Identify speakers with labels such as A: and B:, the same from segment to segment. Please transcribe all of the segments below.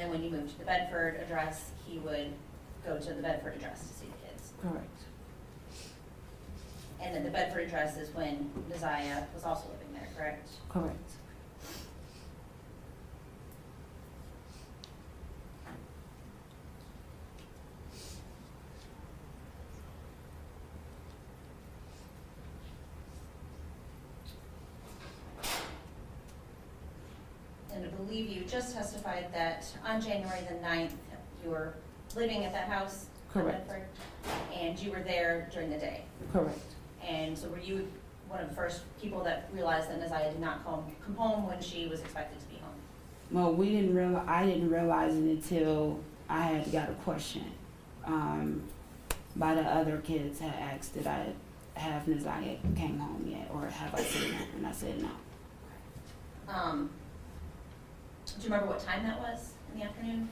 A: then when you moved to the Bedford address, he would go to the Bedford address to see the kids.
B: Correct.
A: And then the Bedford address is when NaZiyah was also living there, correct?
B: Correct.
A: And I believe you just testified that on January the 9th, you were living at that house? in
B: Correct.
A: Bedford, and you were there during the day?
B: Correct.
A: And so were you one of the first people that realized that NaZiyah did not come home when she was expected to be home?
B: Well, I didn't realize it until I had got a question. By the other kids had asked, did I have NaZiyah came home yet, or have I seen her? And I said no.
A: Do you remember what time that was in the afternoon?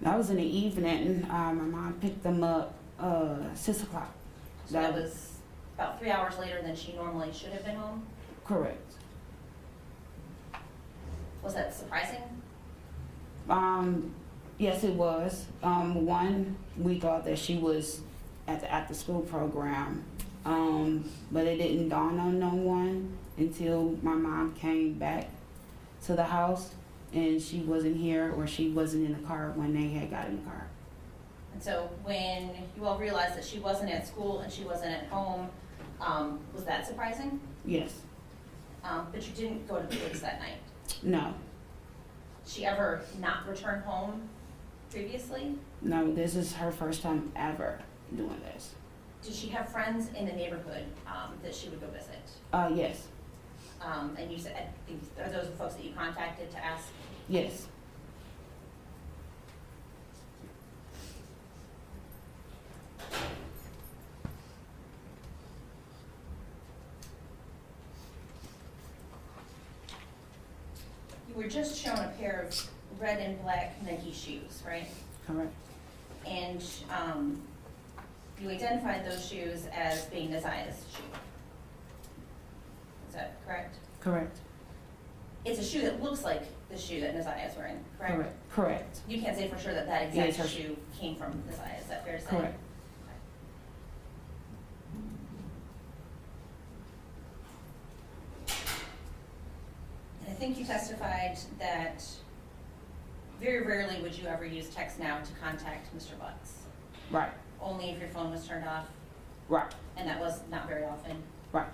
B: That was in the evening. My mom picked them up 6 o'clock.
A: So that was about 3 hours later than she normally should have been home?
B: Correct.
A: Was that surprising?
B: Yes, it was. One, we thought that she was at the after-school program, but it didn't dawn on no one until my mom came back to the house, and she wasn't here, or she wasn't in the car when they had got in the car.
A: And so when you all realized that she wasn't at school and she wasn't at home, was that surprising?
B: Yes.
A: But you didn't go to the police that night?
B: No.
A: She ever not returned home previously?
B: No, this is her first time ever doing this.
A: Did she have friends in the neighborhood that she would go visit?
B: Yes.
A: And you said, are those the folks that you contacted to ask?
B: Yes.
A: You were just shown a pair of red and black Nike shoes, right?
B: Correct.
A: And you identified those shoes as being NaZiyah's shoe. Is that correct?
B: Correct.
A: It's a shoe that looks like the shoe that NaZiyah is wearing, correct?
B: Correct. Correct.
A: You can't say for sure that that
B: Yes,
A: exact
B: her-
A: shoe came from NaZiyah, is that fair to say?
B: Correct.
A: And I think you testified that very rarely would you ever use text now to contact Mr. Butts.
B: Right.
A: Only if your phone was turned off,
B: Right.
A: and that was not very often.
B: Right.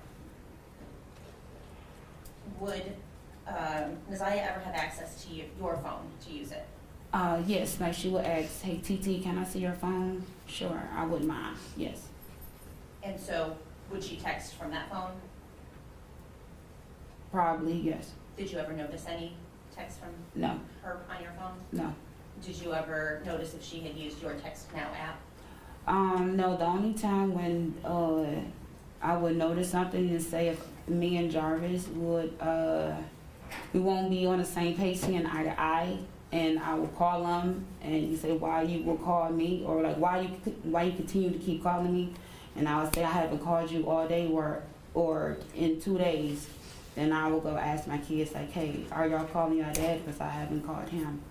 A: Would NaZiyah ever have access to your phone to use it?
B: Yes, like she would ask, hey, TT, can I see your phone? Sure, I wouldn't mind, yes.
A: And so would she text from that phone?
B: Probably, yes.
A: Did you ever notice any text from
B: No,
A: her on your phone?
B: no.
A: Did you ever notice if she had used your Text Now app?
B: No, the only time when I would notice something is say if me and Jarvis would, we won't be on the same page seeing eye to eye, and I will call him and he say, why you will call me, or like why you continue to keep calling me, and I would say I haven't called you all day or in 2 days. Then I will go ask my kids like, hey, are y'all calling your dad, because I haven't called him.